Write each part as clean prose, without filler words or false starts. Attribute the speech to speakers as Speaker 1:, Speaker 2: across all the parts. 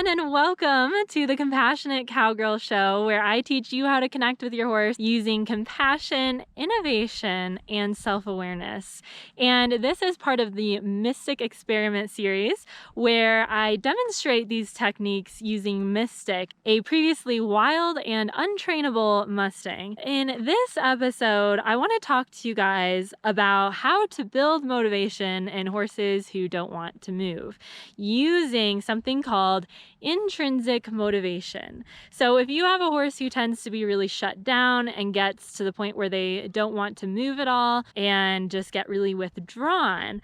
Speaker 1: and welcome to the Compassionate Cowgirl show, where I teach you how to connect with your horse using compassion, innovation, and self-awareness. And this is part of the Mystic Experiment series, where I demonstrate these techniques using Mystic, a previously wild and untrainable Mustang. In this episode, I want to talk to you guys about how to build motivation in horses who don't want to move, using something called intrinsic motivation. So if you have a horse who tends to be really shut down and gets to the point where they don't want to move at all and just get really withdrawn,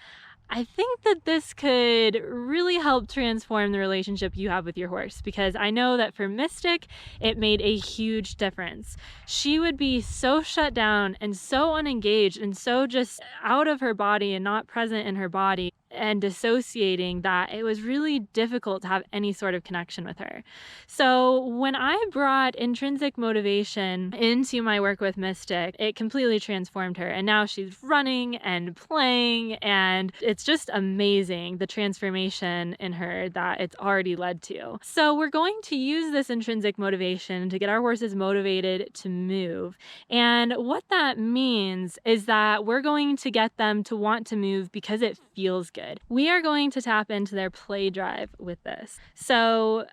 Speaker 1: I think that this could really help transform the relationship you have with your horse, because I know that for Mystic, it made a huge difference. She would be so shut down and so unengaged and so just out of her body and not present in her body and dissociating that it was really difficult to have any sort of connection with her. So when I brought intrinsic motivation into my work with Mystic, it completely transformed her. And now she's running and playing, and it's just amazing the transformation in her that it's already led to. So we're going to use this intrinsic motivation to get our horses motivated to move. And what that means is that we're going to get them to want to move because it feels good. We are going to tap into their play drive with this. So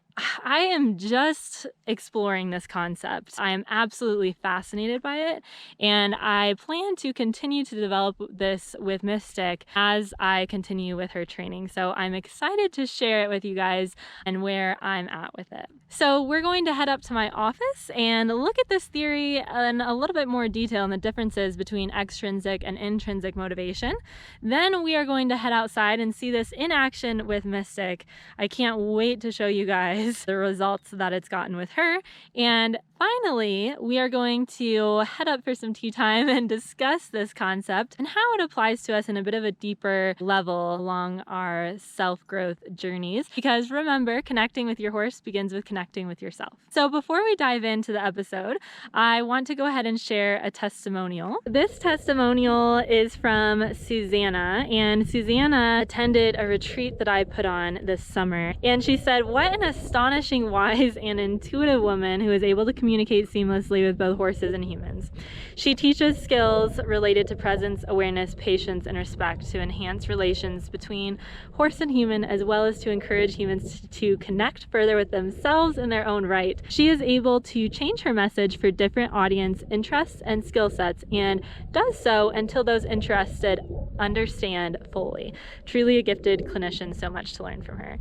Speaker 1: I am just exploring this concept. I am absolutely fascinated by it, and I plan to continue to develop this with Mystic as I continue with her training. So I'm excited to share it with you guys and where I'm at with it. So we're going to head up to my office and look at this theory in a little bit more detail and the differences between extrinsic and intrinsic motivation. Then we are going to head outside and see this in action with Mystic. I can't wait to show you guys the results that it's gotten with her. And finally, we are going to head up for some tea time and discuss this concept and how it applies to us in a bit of a deeper level along our self-growth journeys. Because remember, connecting with your horse begins with connecting with yourself. So before we dive into the episode, I want to go ahead and share a testimonial. This testimonial is from Susanna, and Susanna attended a retreat that I put on this summer. And she said, "What an astonishing, wise, and intuitive woman who is able to communicate seamlessly with both horses and humans. She teaches skills related to presence, awareness, patience, and respect to enhance relations between horse and human, as well as to encourage humans to connect further with themselves in their own right. She is able to change her message for different audience interests and skill sets, and does so until those interested understand fully. Truly a gifted clinician, so much to learn from her."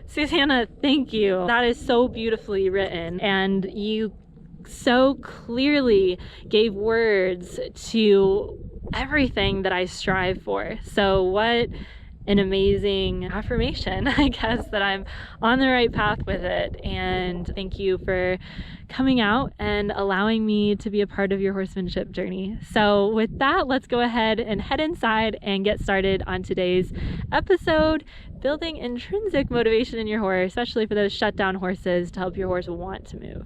Speaker 1: Susanna, thank you. That is so beautifully written, and you so clearly gave words to everything that I strive for. So what an amazing affirmation, I guess, that I'm on the right path with it. And thank you for coming out and allowing me to be a part of your horsemanship journey. So with that, let's go ahead and head inside and get started on today's episode, building intrinsic motivation in your horse, especially for those shut down horses, to help your horse want to move.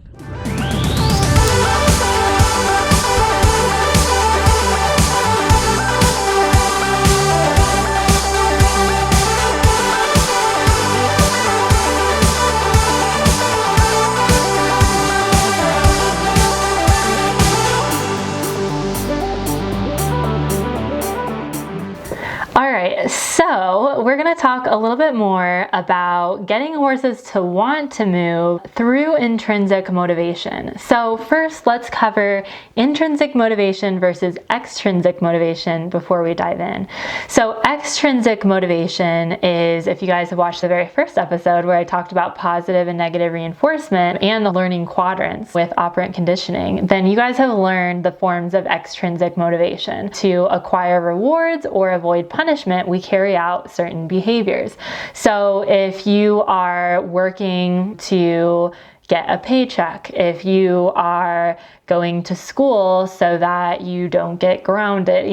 Speaker 1: So we're going to talk a little bit more about getting horses to want to move through intrinsic motivation. So first, let's cover intrinsic motivation versus extrinsic motivation before we dive in. So extrinsic motivation is, if you guys have watched the very first episode where I talked about positive and negative reinforcement and the learning quadrants with operant conditioning, then you guys have learned the forms of extrinsic motivation. To acquire rewards or avoid punishment, we carry out certain behaviors. So if you are working to get a paycheck, if you are going to school so that you don't get grounded.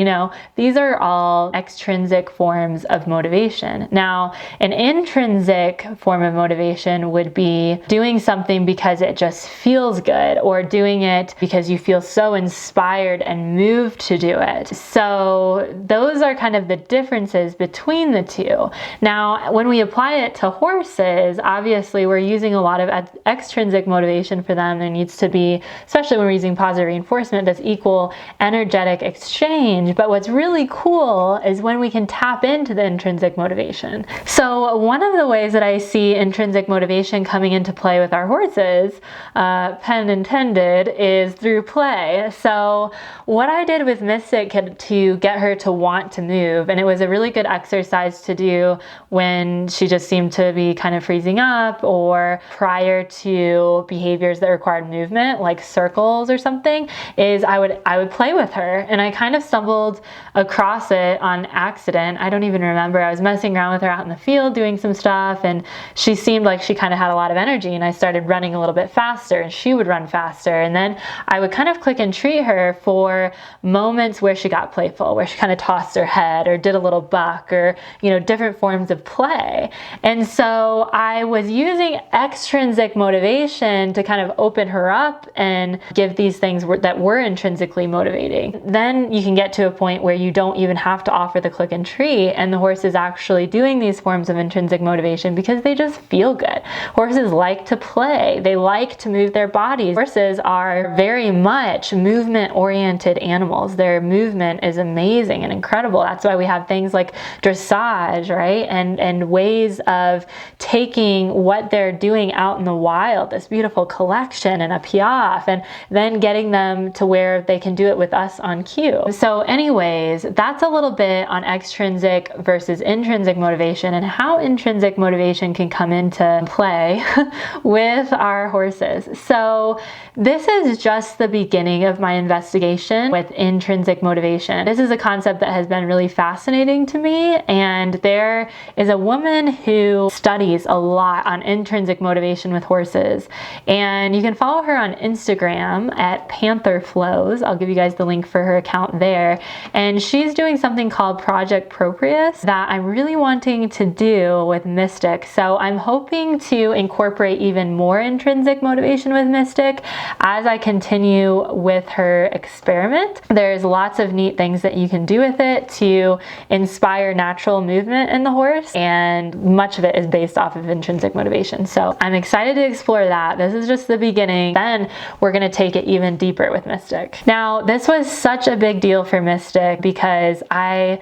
Speaker 1: These are all extrinsic forms of motivation. Now, an intrinsic form of motivation would be doing something because it just feels good, or doing it because you feel so inspired and moved to do it. So those are kind of the differences between the two. Now, when we apply it to horses, obviously we're using a lot of extrinsic motivation for them. There needs to be, especially when we're using positive reinforcement, this equal energetic exchange. But what's really cool is when we can tap into the intrinsic motivation. So one of the ways that I see intrinsic motivation coming into play with our horses, pun intended, is through play. So what I did with Mystic to get her to want to move, and it was a really good exercise to do when she just seemed to be kind of freezing up, or prior to behaviors that required movement, like circles or something, is I would play with her. And I kind of stumbled across it on accident. I don't even remember. I was messing around with her out in the field doing some stuff, and she seemed like she kind of had a lot of energy, and I started running a little bit faster and she would run faster. And then I would kind of click and treat her for moments where she got playful, where she kind of tossed her head or did a little buck, or different forms of play. And so I was using extrinsic motivation to kind of open her up and give these things that were intrinsically motivating. Then you can get to a point where you don't even have to offer the click and treat, and the horse is actually doing these forms of intrinsic motivation because they just feel good. Horses like to play. They like to move their bodies. Horses are very much movement-oriented animals. Their movement is amazing and incredible. That's why we have things like dressage, right? And ways of taking what they're doing out in the wild, this beautiful collection and a piaffe, and then getting them to where they can do it with us on cue. So anyways, that's a little bit on extrinsic versus intrinsic motivation, and how intrinsic motivation can come into play with our horses. So this is just the beginning of my investigation with intrinsic motivation. This is a concept that has been really fascinating to me, and there is a woman who studies a lot on intrinsic motivation with horses, and you can follow her on Instagram at Panther Flows. I'll give you guys the link for her account there, and she's doing something called Project Proprius that I'm really wanting to do with Mystic. So I'm hoping to incorporate even more intrinsic motivation with Mystic as I continue with her experiment. There's lots of neat things that you can do with it to inspire natural movement in the horse, and much of it is based off of intrinsic motivation. So I'm excited to explore that. This is just the beginning. Then we're going to take it even deeper with Mystic. Now, this was such a big deal for Mystic because I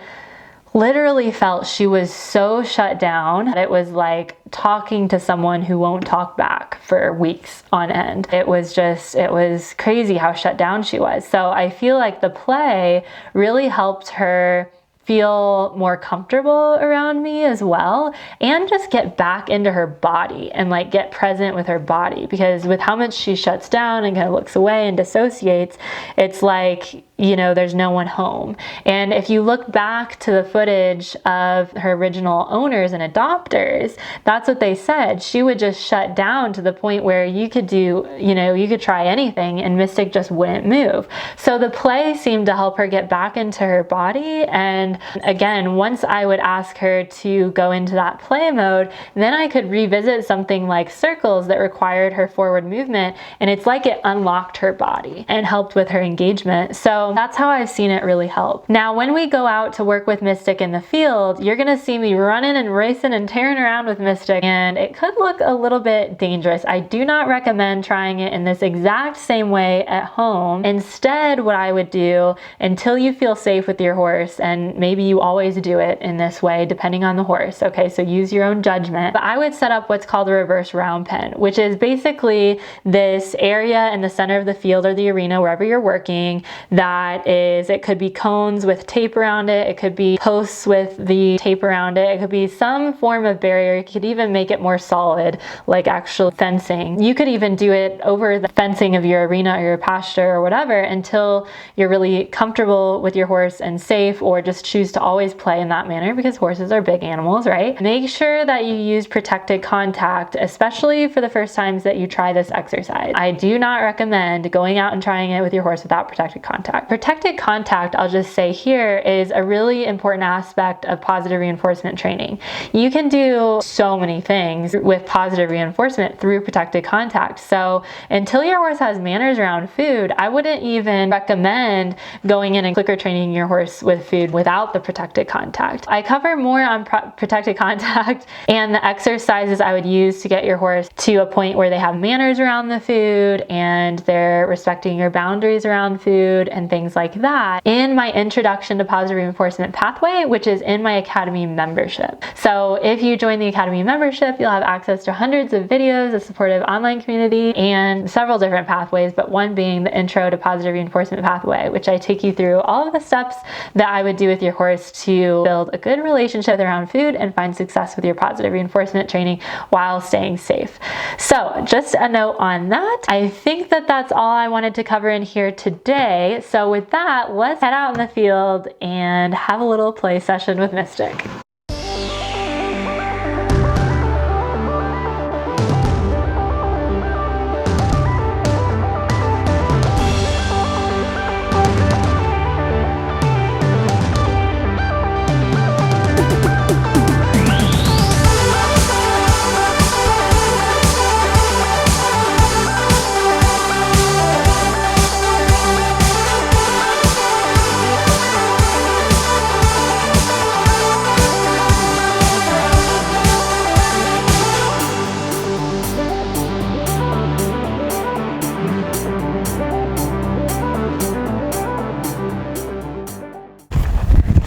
Speaker 1: literally felt she was so shut down that it was like talking to someone who won't talk back for weeks on end. It was crazy how shut down she was. So I feel like the play really helped her feel more comfortable around me as well, and just get back into her body and like get present with her body, because with how much she shuts down and kind of looks away and dissociates, it's like, there's no one home. And if you look back to the footage of her original owners and adopters, that's what they said. She would just shut down to the point where you could try anything and Mystic just wouldn't move. So the play seemed to help her get back into her body. And again, once I would ask her to go into that play mode, then I could revisit something like circles that required her forward movement, and it's like it unlocked her body and helped with her engagement. So that's how I've seen it really help. Now, when we go out to work with Mystic in the field, you're gonna see me running and racing and tearing around with Mystic, and it could look a little bit dangerous. I do not recommend trying it in this exact same way at home. Instead, what I would do, until you feel safe with your horse, and maybe you always do it in this way depending on the horse, okay, so use your own judgment, but I would set up what's called a reverse round pen, which is basically this area in the center of the field or the arena, wherever you're working, that that is, it could be cones with tape around it. It could be posts with the tape around it. It could be some form of barrier. You could even make it more solid, like actual fencing. You could even do it over the fencing of your arena or your pasture or whatever until you're really comfortable with your horse and safe, or just choose to always play in that manner because horses are big animals, right? Make sure that you use protected contact, especially for the first times that you try this exercise. I do not recommend going out and trying it with your horse without protected contact. Protected contact, I'll just say here, is a really important aspect of positive reinforcement training. You can do so many things with positive reinforcement through protected contact. So until your horse has manners around food, I wouldn't even recommend going in and clicker training your horse with food without the protected contact. I cover more on protected contact and the exercises I would use to get your horse to a point where they have manners around the food and they're respecting your boundaries around food and things like that in my Introduction to Positive Reinforcement pathway, which is in my Academy membership. So if you join the Academy membership, you'll have access to hundreds of videos, a supportive online community, and several different pathways, but one being the Intro to Positive Reinforcement pathway, which I take you through all of the steps that I would do with your horse to build a good relationship around food and find success with your positive reinforcement training while staying safe. So just a note on that. I think that that's all I wanted to cover in here today. So with that, let's head out in the field and have a little play session with Mystic.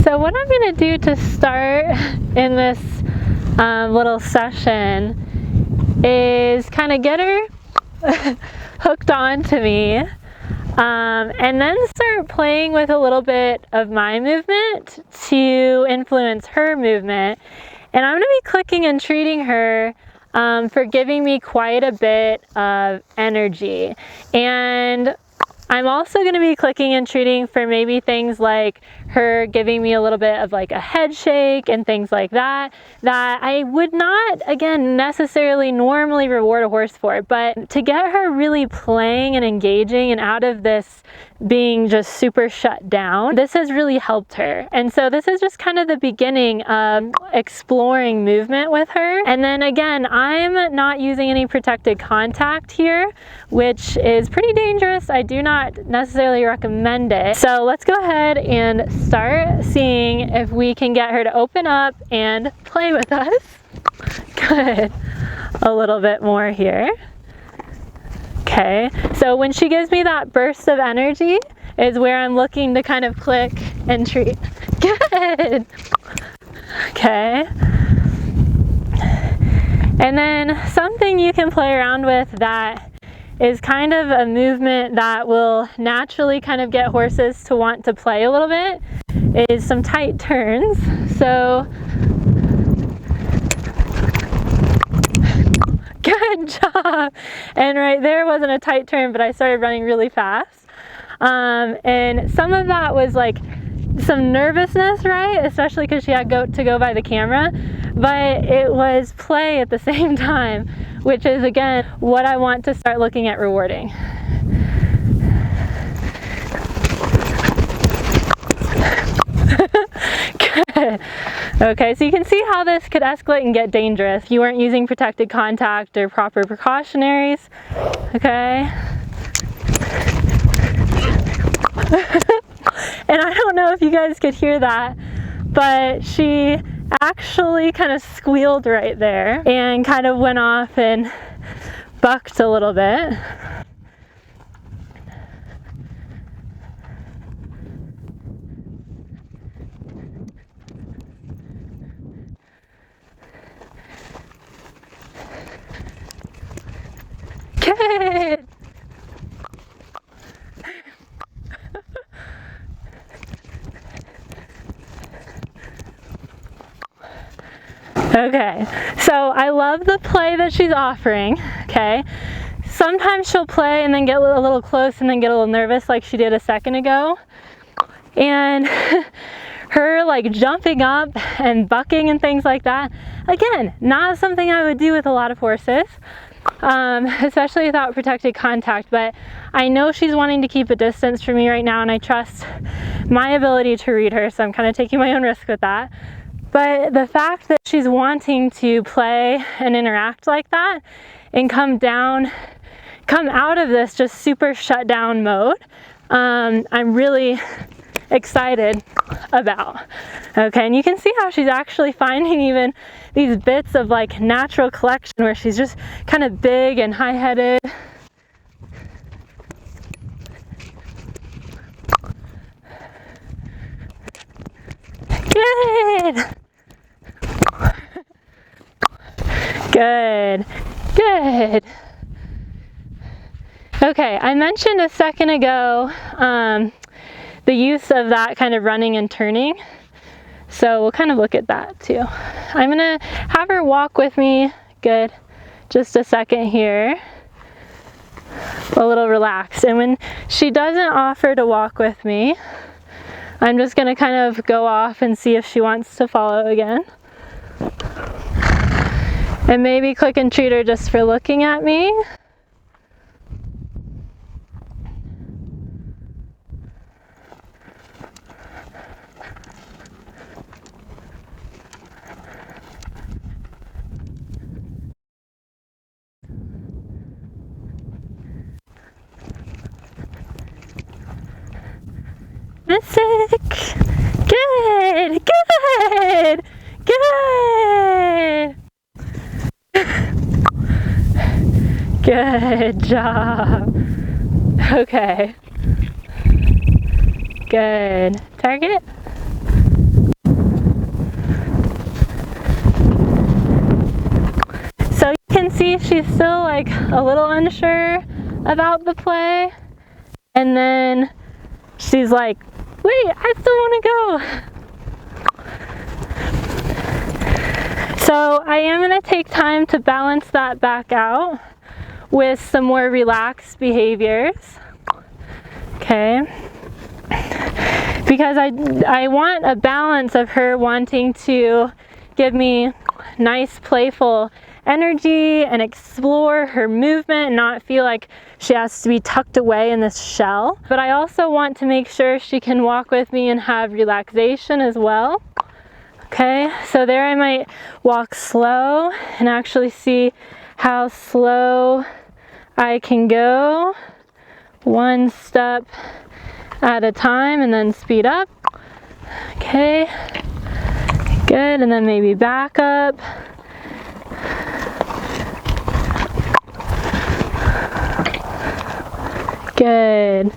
Speaker 1: So what I'm going to do to start in this little session is kind of get her hooked on to me, and then start playing with a little bit of my movement to influence her movement. And I'm going to be clicking and treating her for giving me quite a bit of energy. And I'm also going to be clicking and treating for maybe things like her giving me a little bit of like a head shake and things like that, that I would not, again, necessarily normally reward a horse for. But to get her really playing and engaging and out of this being just super shut down, this has really helped her. And so this is just kind of the beginning of exploring movement with her. And then again, I'm not using any protected contact here, which is pretty dangerous. I do not necessarily recommend it. So let's go ahead and start seeing if we can get her to open up and play with us. Good. A little bit more here. Okay, so when she gives me that burst of energy is where I'm looking to kind of click and treat. Good. Okay. And then something you can play around with that is kind of a movement that will naturally kind of get horses to want to play a little bit is some tight turns. So good job. And right there wasn't a tight turn, but I started running really fast. And some of that was like some nervousness, right? Especially because she had to go by the camera, but it was play at the same time, which is again what I want to start looking at rewarding. Good. Okay, so you can see how this could escalate and get dangerous if you weren't using protected contact or proper precautionaries. Okay. And I don't know if you guys could hear that, but she actually kind of squealed right there and kind of went off and bucked a little bit. Good. Okay, so I love the play that she's offering, okay? Sometimes she'll play and then get a little close and then get a little nervous like she did a second ago. And her like jumping up and bucking and things like that, again, not something I would do with a lot of horses, especially without protected contact, but I know she's wanting to keep a distance from me right now, and I trust my ability to read her, so I'm kind of taking my own risk with that. But the fact that she's wanting to play and interact like that and come out of this just super shut down mode, I'm really excited about. Okay, and you can see how she's actually finding even these bits of like natural collection where she's just kind of big and high-headed. Good. Good. Good. Okay, I mentioned a second ago the use of that kind of running and turning. So we'll kind of look at that too. I'm gonna have her walk with me, good, just a second here, a little relaxed. And when she doesn't offer to walk with me, I'm just gonna kind of go off and see if she wants to follow again. And maybe click and treat her just for looking at me. Sick. Good, good, good. Good job. Okay. Good. Target. So you can see she's still like a little unsure about the play. And then she's like, wait, I still want to go. So I am going to take time to balance that back out with some more relaxed behaviors. Okay. Because I want a balance of her wanting to give me nice, playful energy and explore her movement and not feel like she has to be tucked away in this shell. But I also want to make sure she can walk with me and have relaxation as well. Okay, so there I might walk slow and actually see how slow I can go, one step at a time, and then speed up. Okay, good, and then maybe back up. Good.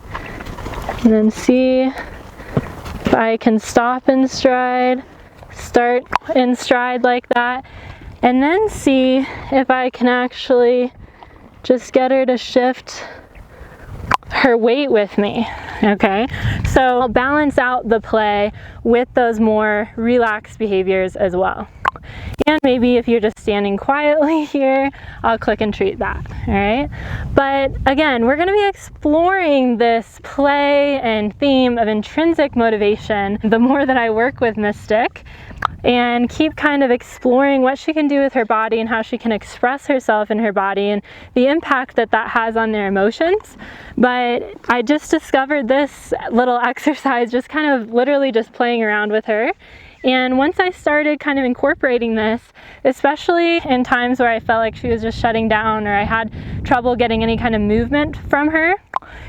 Speaker 1: And then see if I can stop in stride, start in stride like that, and then see if I can actually just get her to shift her weight with me. Okay, so I'll balance out the play with those more relaxed behaviors as well. And maybe if you're just standing quietly here, I'll click and treat that, all right? But again, we're gonna be exploring this play and theme of intrinsic motivation the more that I work with Mystic, and keep kind of exploring what she can do with her body and how she can express herself in her body and the impact that that has on their emotions. But I just discovered this little exercise, just kind of literally just playing around with her. And once I started kind of incorporating this, especially in times where I felt like she was just shutting down or I had trouble getting any kind of movement from her,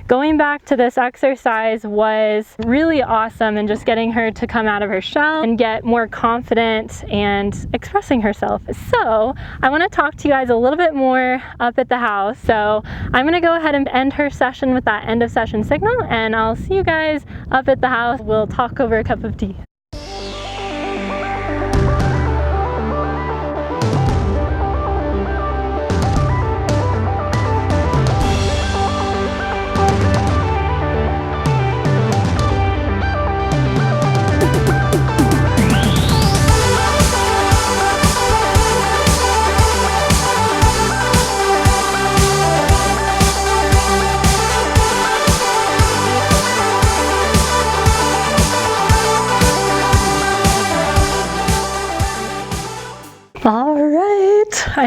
Speaker 1: going back to this exercise was really awesome, and just getting her to come out of her shell and get more confident and expressing herself. So I want to talk to you guys a little bit more up at the house. So I'm going to go ahead and end her session with that end of session signal, and I'll see you guys up at the house. We'll talk over a cup of tea.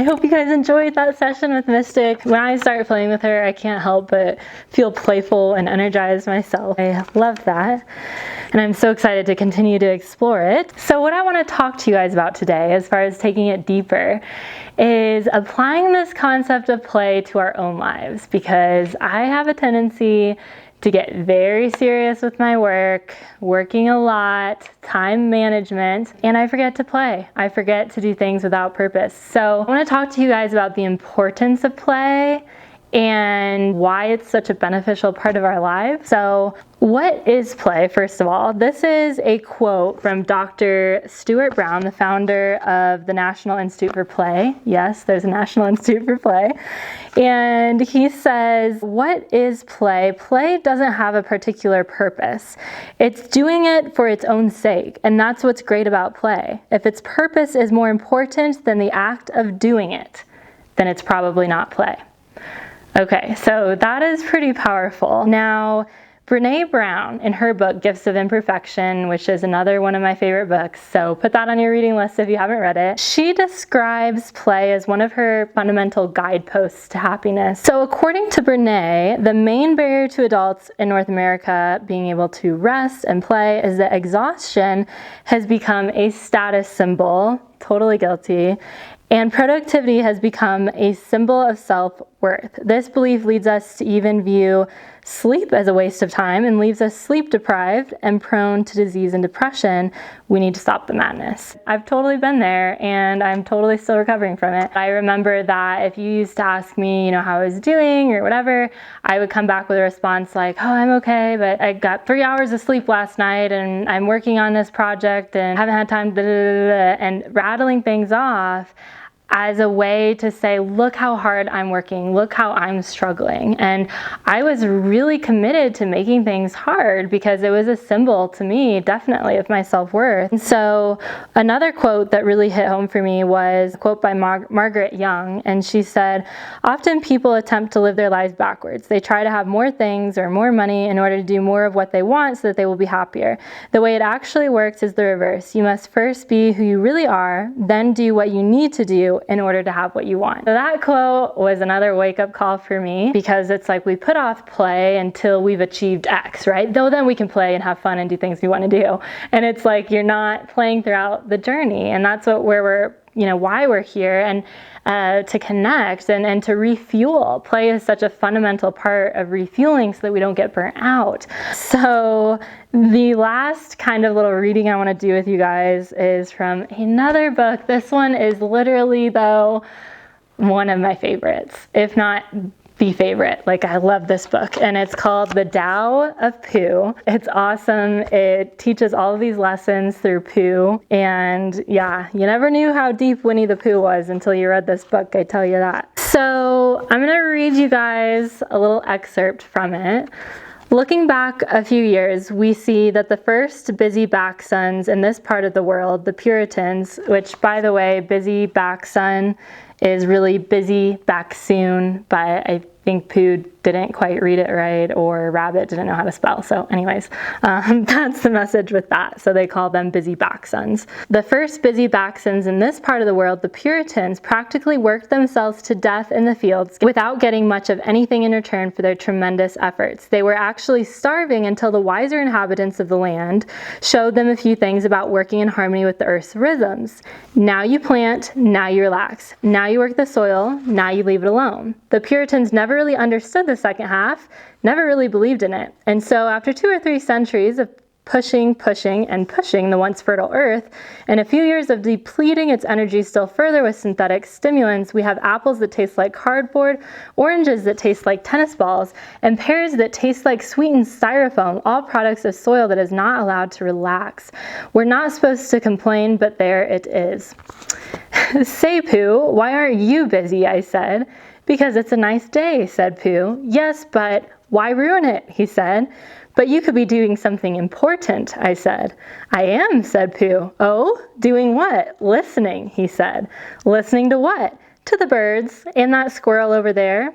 Speaker 1: hope you guys enjoyed that session with Mystic. When I start playing with her, I can't help but feel playful and energized myself. I love that. And I'm so excited to continue to explore it. So what I want to talk to you guys about today, as far as taking it deeper, is applying this concept of play to our own lives, because I have a tendency to get very serious with my work, working a lot, time management, and I forget to play. I forget to do things without purpose. So I want to talk to you guys about the importance of play and why it's such a beneficial part of our lives. So what is play, first of all? This is a quote from Dr. Stuart Brown, the founder of the National Institute for Play. Yes, there's a National Institute for Play. And he says, what is play? Play doesn't have a particular purpose. It's doing it for its own sake. And that's what's great about play. If its purpose is more important than the act of doing it, then it's probably not play. Okay, so that is pretty powerful. Now, Brene Brown, in her book, Gifts of Imperfection, which is another one of my favorite books, so put that on your reading list if you haven't read it, she describes play as one of her fundamental guideposts to happiness. So according to Brene, the main barrier to adults in North America being able to rest and play is that exhaustion has become a status symbol, totally guilty, and productivity has become a symbol of self-worth. This belief leads us to even view sleep as a waste of time and leaves us sleep deprived and prone to disease and depression. We need to stop the madness. I've totally been there, and I'm totally still recovering from it. I remember that if you used to ask me, how I was doing or whatever, I would come back with a response like, oh, I'm okay, but I got 3 hours of sleep last night and I'm working on this project and haven't had time, and rattling things off as a way to say, look how hard I'm working, look how I'm struggling. And I was really committed to making things hard because it was a symbol to me, definitely, of my self-worth. And so another quote that really hit home for me was a quote by Margaret Young, and she said, often people attempt to live their lives backwards. They try to have more things or more money in order to do more of what they want so that they will be happier. The way it actually works is the reverse. You must first be who you really are, then do what you need to do in order to have what you want. So that quote was another wake-up call for me, because it's like we put off play until we've achieved X, right? Though then we can play and have fun and do things we want to do. And it's like you're not playing throughout the journey. And that's where we're, why we're here, and to connect and to refuel. Play is such a fundamental part of refueling so that we don't get burnt out. So the last kind of little reading I want to do with you guys is from another book. This one is literally, though, one of my favorites, if not the favorite. Like, I love this book, and it's called The Tao of Pooh. It's awesome. It teaches all of these lessons through Pooh, and yeah, you never knew how deep Winnie the Pooh was until you read this book, I tell you that. So I'm gonna read you guys a little excerpt from it. Looking back a few years, we see that the first busy back sons in this part of the world, the Puritans, which, by the way, busy back son is really busy back soon, but I think Pooh didn't quite read it right, or Rabbit didn't know how to spell. So anyways, that's the message with that. So they call them busy back sons. The first busy back sons in this part of the world, the Puritans, practically worked themselves to death in the fields without getting much of anything in return for their tremendous efforts. They were actually starving until the wiser inhabitants of the land showed them a few things about working in harmony with the earth's rhythms. Now you plant, now you relax. Now you work the soil, now you leave it alone. The Puritans never really understood the second half, never really believed in it. And so after 2 or 3 centuries of pushing the once fertile earth, and a few years of depleting its energy still further with synthetic stimulants, we have apples that taste like cardboard, oranges that taste like tennis balls, and pears that taste like sweetened styrofoam, all products of soil that is not allowed to relax. We're not supposed to complain, but there it is. Say, Pooh, why aren't you busy? I said. Because it's a nice day, said Pooh. Yes, but why ruin it? He said. But you could be doing something important, I said. I am, said Pooh. Oh, doing what? Listening, he said. Listening to what? To the birds and that squirrel over there.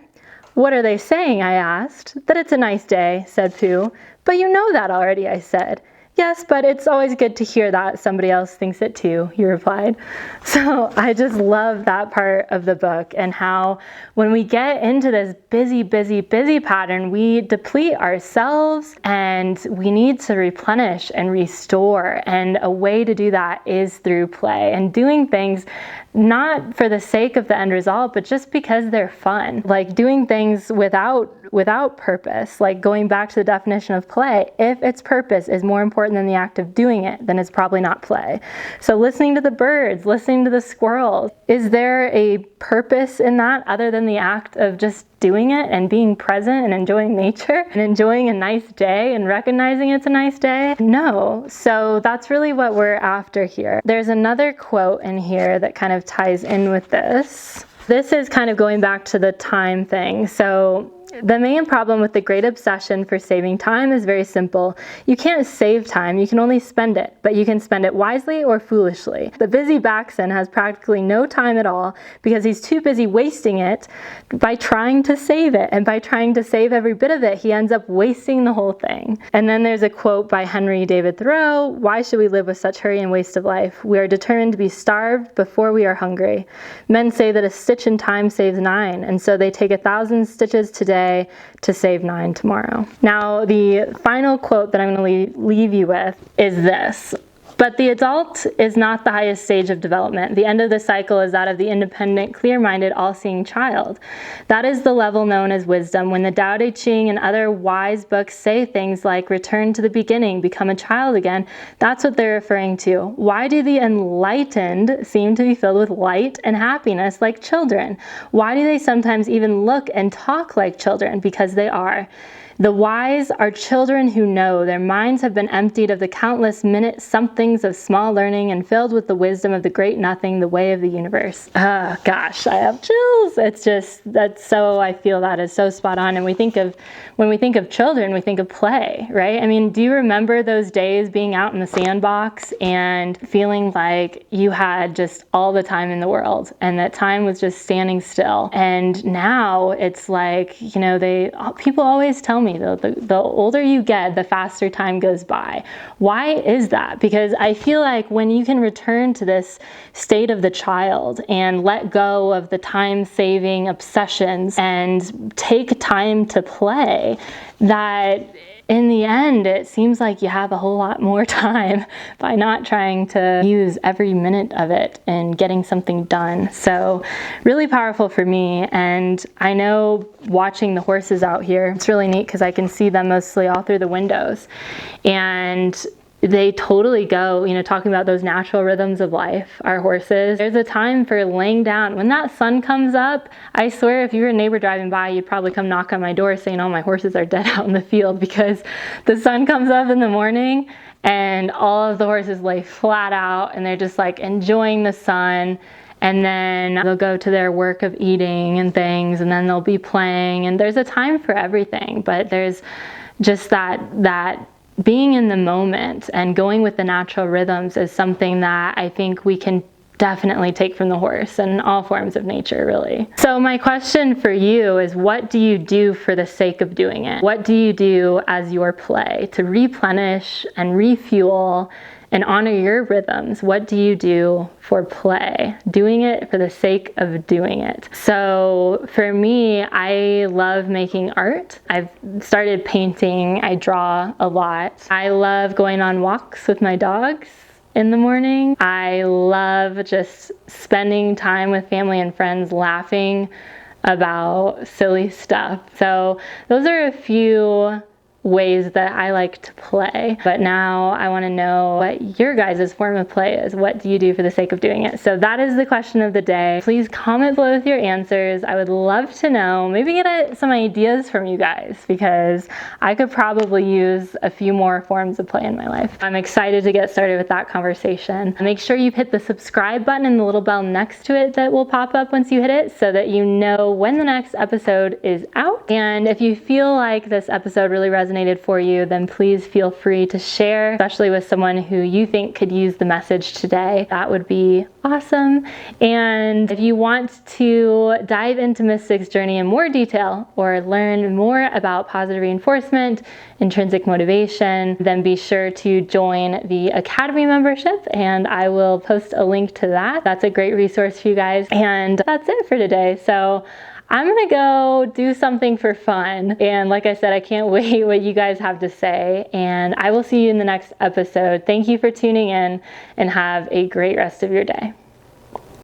Speaker 1: What are they saying? I asked. That it's a nice day, said Pooh. But you know that already, I said. Yes, but it's always good to hear that somebody else thinks it too, he replied. So I just love that part of the book, and how when we get into this busy pattern, we deplete ourselves and we need to replenish and restore. And a way to do that is through play and doing things not for the sake of the end result, but just because they're fun. Like doing things without purpose, like going back to the definition of play. If its purpose is more important than the act of doing it, then it's probably not play. So listening to the birds, listening to the squirrels, is there a purpose in that other than the act of just doing it and being present and enjoying nature and enjoying a nice day and recognizing it's a nice day? No. So that's really what we're after here. There's another quote in here that kind of ties in with this. This is kind of going back to the time thing. So the main problem with the great obsession for saving time is very simple. You can't save time, you can only spend it, but you can spend it wisely or foolishly. The busy Baxon has practically no time at all because he's too busy wasting it by trying to save it, and by trying to save every bit of it, he ends up wasting the whole thing. And then there's a quote by Henry David Thoreau: "Why should we live with such hurry and waste of life? We are determined to be starved before we are hungry. Men say that a stitch in time saves 9, and so they take 1,000 stitches today to save 9 tomorrow." Now, the final quote that I'm going to leave you with is this: "But the adult is not the highest stage of development. The end of the cycle is that of the independent, clear-minded, all-seeing child. That is the level known as wisdom. When the Tao Te Ching and other wise books say things like return to the beginning, become a child again, that's what they're referring to. Why do the enlightened seem to be filled with light and happiness like children? Why do they sometimes even look and talk like children? Because they are. The wise are children who know. Their minds have been emptied of the countless minute somethings of small learning and filled with the wisdom of the great nothing, the way of the universe." Gosh, I have chills. It's just, I feel that is so spot on. And when we think of children, we think of play, right? I mean, do you remember those days being out in the sandbox and feeling like you had just all the time in the world and that time was just standing still? And now it's like, people always tell me, the older you get, the faster time goes by. Why is that? Because I feel like when you can return to this state of the child and let go of the time-saving obsessions and take time to play, that in the end, it seems like you have a whole lot more time by not trying to use every minute of it and getting something done. So really powerful for me. And I know watching the horses out here, it's really neat because I can see them mostly all through the windows. And they totally go, talking about those natural rhythms of life, our horses. There's a time for laying down. When that sun comes up, I swear if you were a neighbor driving by, you'd probably come knock on my door saying, "Oh, my horses are dead out in the field," because the sun comes up in the morning and all of the horses lay flat out and they're just like enjoying the sun. And then they'll go to their work of eating and things, and then they'll be playing. And there's a time for everything, but there's just that being in the moment and going with the natural rhythms is something that I think we can definitely take from the horse and all forms of nature, really. So my question for you is, what do you do for the sake of doing it? What do you do as your play to replenish and refuel and honor your rhythms? What do you do for play? Doing it for the sake of doing it. So for me, I love making art. I've started painting. I draw a lot. I love going on walks with my dogs in the morning. I love just spending time with family and friends laughing about silly stuff. So those are a few ways that I like to play. But now I want to know what your guys' form of play is. What do you do for the sake of doing it? So that is the question of the day. Please comment below with your answers. I would love to know, maybe get some ideas from you guys, because I could probably use a few more forms of play in my life. I'm excited to get started with that conversation. Make sure you hit the subscribe button and the little bell next to it that will pop up once you hit it, so that you know when the next episode is out. And if you feel like this episode really resonates resonated for you, then please feel free to share, especially with someone who you think could use the message today. That would be awesome. And if you want to dive into Mystic's journey in more detail or learn more about positive reinforcement, intrinsic motivation, then be sure to join the Academy membership, and I will post a link to that. That's a great resource for you guys. And that's it for today. So I'm gonna go do something for fun. And like I said, I can't wait what you guys have to say. And I will see you in the next episode. Thank you for tuning in, and have a great rest of your day.